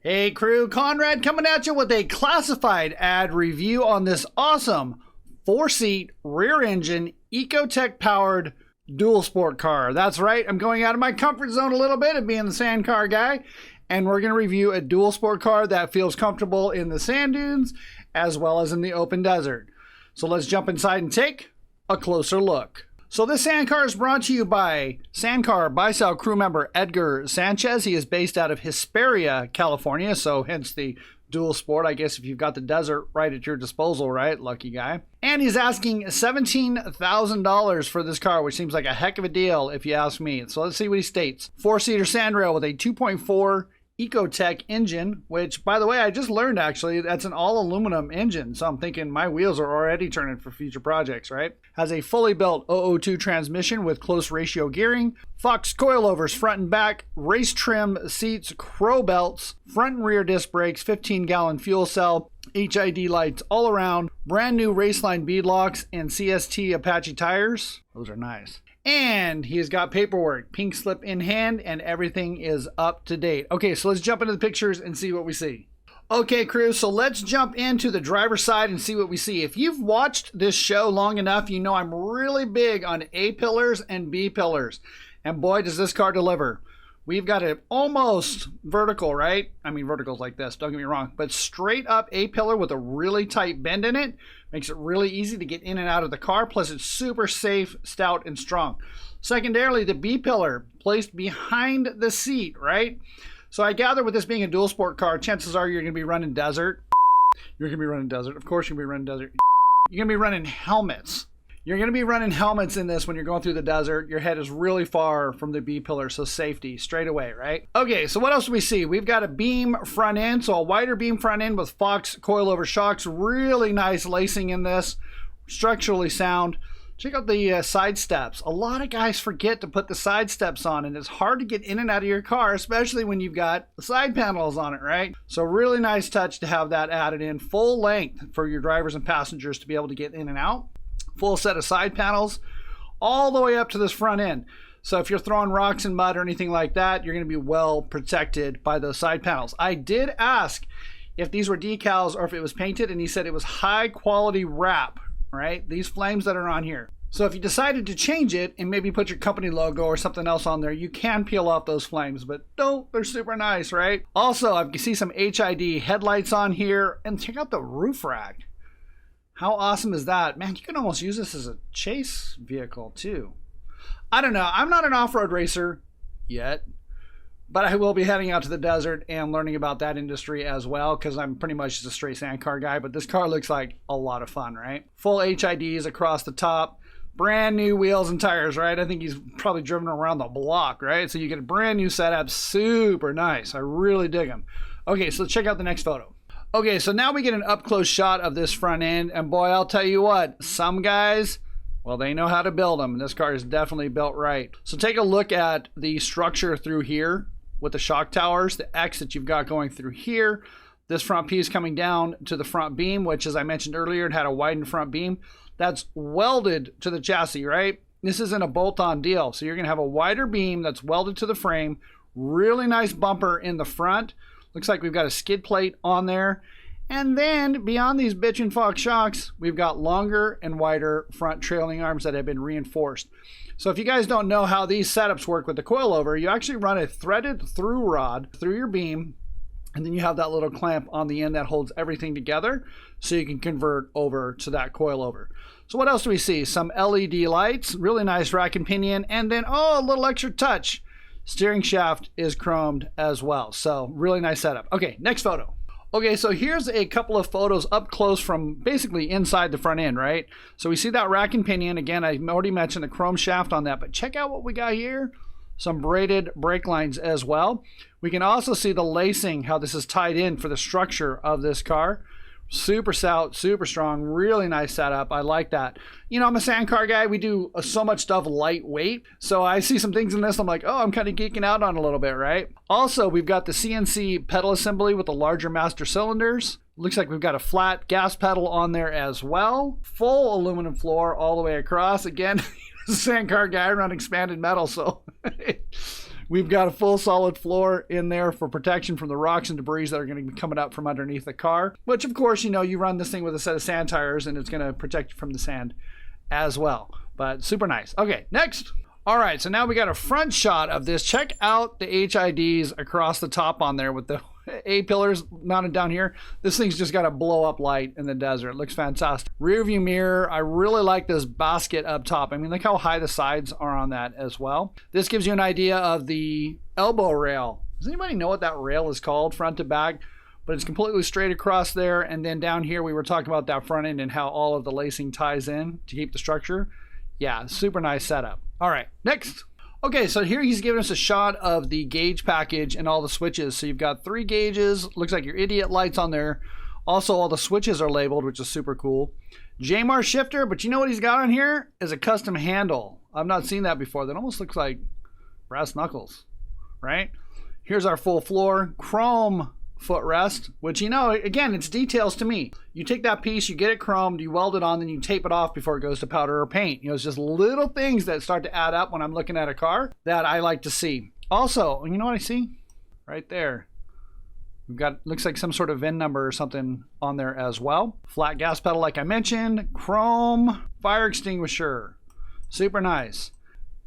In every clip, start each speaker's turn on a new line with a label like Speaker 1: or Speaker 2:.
Speaker 1: Hey crew, Conrad coming at you with a classified ad review on this awesome 4-seat rear engine ecotec powered dual sport car. That's right, I'm going out of my comfort zone a little bit of being the sand car guy, and we're going to review a dual sport car that feels comfortable in the sand dunes as well as in the open desert. So let's jump inside and take a closer look. So this sand car is brought to you by Sandcar Buy-Sell crew member Edgar Sanchez. He is based out of Hesperia, California, so hence the dual sport. I guess if you've got the desert right at your disposal, right? Lucky guy. And he's asking $17,000 for this car, which seems like a heck of a deal if you ask me. So let's see what he states. 4-seater sandrail with a 2.4 ecotec engine, which, by the way, I just learned actually that's an all aluminum engine, so I'm thinking my wheels are already turning for future projects, right? Has a fully built 002 transmission with close ratio gearing, Fox coilovers front and back, race trim seats, crow belts, front and rear disc brakes, 15-gallon fuel cell, HID lights all around, brand new Raceline beadlocks, and CST Apache tires. Those are nice. And he's got paperwork, pink slip in hand, and everything is up to date. Okay, so let's jump into the pictures and see what we see. Okay, crew, so let's jump into the driver's side and see what we see. If you've watched this show long enough, you know I'm really big on A pillars and B pillars. And boy, does this car deliver. We've got it almost vertical, right? I mean, verticals like this, don't get me wrong, but straight up A-pillar with a really tight bend in it. Makes it really easy to get in and out of the car, plus it's super safe, stout, and strong. Secondarily, the B-pillar placed behind the seat, right? So I gather with this being a dual sport car, chances are you're gonna be running desert. You're gonna be running desert. Of course you're gonna be running desert. You're gonna be running helmets. You're going to be running helmets in this when you're going through the desert. Your head is really far from the B-pillar, so safety straight away, right? Okay, so what else do we see? We've got a beam front end, so a wider beam front end with Fox coilover shocks. Really nice lacing in this, structurally sound. Check out the side steps. A lot of guys forget to put the side steps on, and it's hard to get in and out of your car, especially when you've got the side panels on it, right? So really nice touch to have that added in. Full length for your drivers and passengers to be able to get in and out. Full set of side panels all the way up to this front end. So if you're throwing rocks and mud or anything like that, you're going to be well protected by those side panels. I did ask if these were decals or if it was painted, and he said it was high quality wrap, right? These flames that are on here. So if you decided to change it and maybe put your company logo or something else on there, you can peel off those flames, but don't, they're super nice, right? Also, I can see some HID headlights on here, and check out the roof rack. How awesome is that? Man, you can almost use this as a chase vehicle too. I don't know. I'm not an off-road racer yet, but I will be heading out to the desert and learning about that industry as well, because I'm pretty much just a straight sand car guy, but this car looks like a lot of fun, right? Full HIDs across the top, brand new wheels and tires, right? I think he's probably driven around the block, right? So you get a brand new setup, super nice. I really dig them. Okay, so let's check out the next photo. Okay, so now we get an up-close shot of this front end, and boy, I'll tell you what, some guys, well, they know how to build them, and this car is definitely built right. So take a look at the structure through here with the shock towers, the X that you've got going through here, this front piece coming down to the front beam, which, as I mentioned earlier, it had a widened front beam. That's welded to the chassis, right? This isn't a bolt-on deal, so you're going to have a wider beam that's welded to the frame, really nice bumper in the front. Looks like we've got a skid plate on there. And then beyond these bitchin' Fox shocks, we've got longer and wider front trailing arms that have been reinforced. So if you guys don't know how these setups work with the coilover, you actually run a threaded through rod through your beam, and then you have that little clamp on the end that holds everything together so you can convert over to that coilover. So what else do we see? Some LED lights, really nice rack and pinion, and then, oh, a little extra touch. Steering shaft is chromed as well. So really nice setup. Okay, next photo. Okay, so here's a couple of photos up close from basically inside the front end, right? So we see that rack and pinion. Again, I already mentioned the chrome shaft on that, but check out what we got here. Some braided brake lines as well. We can also see the lacing, how this is tied in for the structure of this car. Super stout, super strong, really nice setup. I like that. You know, I'm a sand car guy. We do so much stuff lightweight. So I see some things in this, I'm like, oh, I'm kind of geeking out on a little bit, right? Also, we've got the CNC pedal assembly with the larger master cylinders. Looks like we've got a flat gas pedal on there as well. Full aluminum floor all the way across. Again, sand car guy run expanded metal, so We've got a full solid floor in there for protection from the rocks and debris that are going to be coming up from underneath the car, which of course, you know, you run this thing with a set of sand tires and it's going to protect you from the sand as well. But super nice. Okay, next. All right, so now we got a front shot of this. Check out the HIDs across the top on there with the A-pillars mounted down here. This thing's just got a blow up light in the desert. It looks fantastic. Rear view mirror. I really like this basket up top. I mean, look how high the sides are on that as well. This gives you an idea of the elbow rail. Does anybody know what that rail is called, front to back? But it's completely straight across there. And then down here, we were talking about that front end and how all of the lacing ties in to keep the structure. Yeah, super nice setup. All right, next. Okay, so here he's giving us a shot of the gauge package and all the switches. So you've got 3 gauges, looks like your idiot lights on there. Also, all the switches are labeled, which is super cool. JMAR shifter, but you know what he's got on here is a custom handle. I've not seen that before. That almost looks like brass knuckles, right? Here's our full floor, chrome footrest, which, you know, again, it's details to me. You take that piece, you get it chromed, you weld it on, then you tape it off before it goes to powder or paint. You know, it's just little things that start to add up when I'm looking at a car that I like to see. Also, you know what I see? Right there. We've got, looks like some sort of VIN number or something on there as well. Flat gas pedal like I mentioned. Chrome fire extinguisher. Super nice.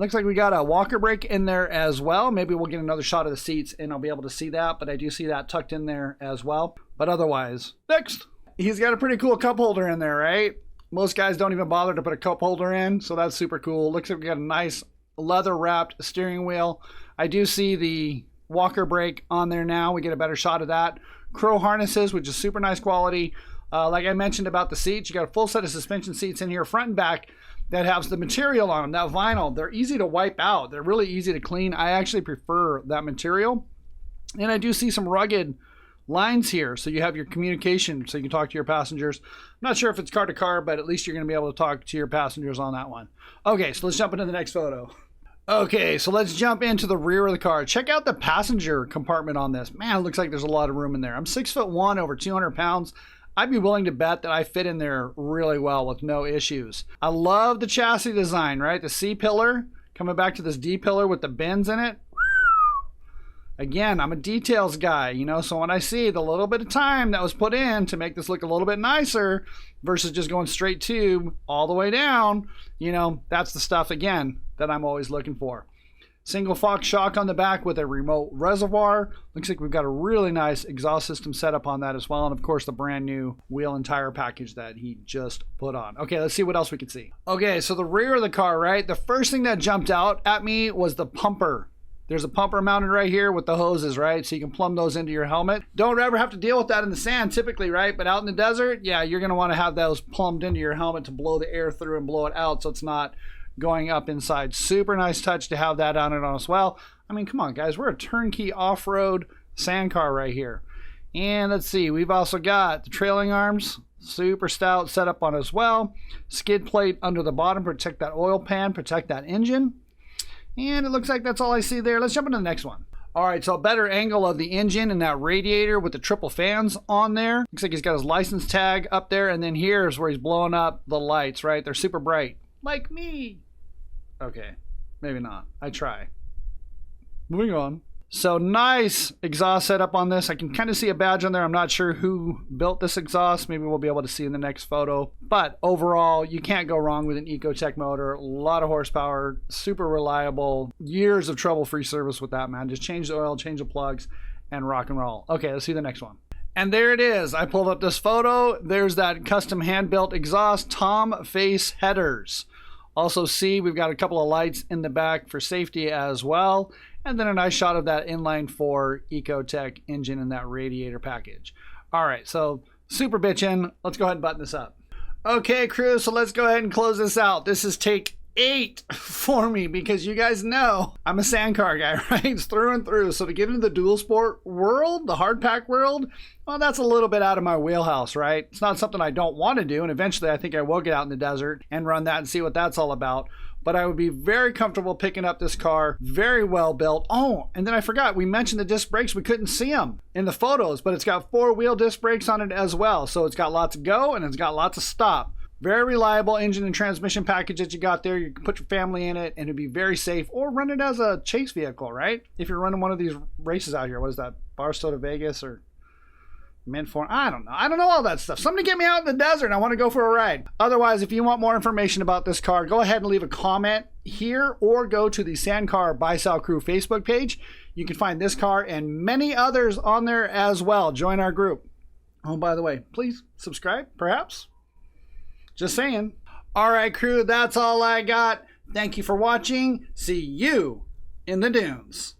Speaker 1: Looks like we got a walker brake in there as well. Maybe we'll get another shot of the seats and I'll be able to see that, but I do see that tucked in there as well. But otherwise, next. He's got a pretty cool cup holder in there, right? Most guys don't even bother to put a cup holder in, so that's super cool. Looks like we got a nice leather wrapped steering wheel. I do see the walker brake on there now. We get a better shot of that. Crow harnesses, which is super nice quality. Like I mentioned about the seats, you got a full set of suspension seats in here, front and back, that has the material on them, that vinyl. They're easy to wipe out. They're really easy to clean. I actually prefer that material. And I do see some rugged lines here. So you have your communication so you can talk to your passengers. I'm not sure if it's car to car, but at least you're going to be able to talk to your passengers on that one. Okay, so let's jump into the next photo. Okay, so let's jump into the rear of the car. Check out the passenger compartment on this. Man, it looks like there's a lot of room in there. I'm 6'1", over 200 pounds. I'd be willing to bet that I fit in there really well with no issues. I love the chassis design, right? The C-pillar, coming back to this D-pillar with the bends in it. Again, I'm a details guy, you know, so when I see the little bit of time that was put in to make this look a little bit nicer versus just going straight tube all the way down, you know, that's the stuff, again, that I'm always looking for. Single Fox shock on the back with a remote reservoir. Looks like we've got a really nice exhaust system set up on that as well. And of course, the brand new wheel and tire package that he just put on. Okay, let's see what else we can see. Okay, so the rear of the car, right? The first thing that jumped out at me was the pumper. There's a pumper mounted right here with the hoses, right? So you can plumb those into your helmet. Don't ever have to deal with that in the sand typically, right? But out in the desert, yeah, you're gonna wanna have those plumbed into your helmet to blow the air through and blow it out so it's not going up inside. Super nice touch to have that on it on as well. I mean, come on guys, we're a turnkey off-road sand car right here. And let's see, we've also got the trailing arms, super stout setup on as well. Skid plate under the bottom, protect that oil pan, protect that engine. And it looks like that's all I see there. Let's jump into the next one. All right, so a better angle of the engine and that radiator with the triple fans on there. Looks like he's got his license tag up there, and then here's where he's blowing up the lights, right? They're super bright. Like me. Okay, maybe not. I try. Moving on. So nice exhaust setup on this. I can kind of see a badge on there. I'm not sure who built this exhaust. Maybe we'll be able to see in the next photo. But overall, you can't go wrong with an ecotec motor. A lot of horsepower, super reliable. Years of trouble-free service with that, man. Just change the oil, change the plugs, and rock and roll. Okay, let's see the next one. And there it is. I pulled up this photo. There's that custom hand-built exhaust, Tom face headers. Also see, we've got a couple of lights in the back for safety as well. And then a nice shot of that inline 4 ecotec engine in that radiator package. All right, so super bitchin'. Let's go ahead and button this up. Okay, crew, so let's go ahead and close this out. This is take 8 for me because you guys know I'm a sand car guy, right? It's through and through. So to get into the dual sport world, the hard pack world, well, that's a little bit out of my wheelhouse, right? It's not something I don't want to do. And eventually I think I will get out in the desert and run that and see what that's all about. But I would be very comfortable picking up this car, very well built. Oh, and then I forgot, we mentioned the disc brakes. We couldn't see them in the photos, but it's got 4-wheel disc brakes on it as well. So it's got lots of go and it's got lots of stop. Very reliable engine and transmission package that you got there. You can put your family in it and it'd be very safe, or run it as a chase vehicle, right? If you're running one of these races out here, what is that? Barstow to Vegas or Midform? I don't know. I don't know all that stuff. Somebody get me out in the desert. I want to go for a ride. Otherwise, if you want more information about this car, go ahead and leave a comment here or go to the Sandcar Buy Sell Crew Facebook page. You can find this car and many others on there as well. Join our group. Oh, by the way, please subscribe, perhaps. Just saying. All right, crew, that's all I got. Thank you for watching. See you in the dunes.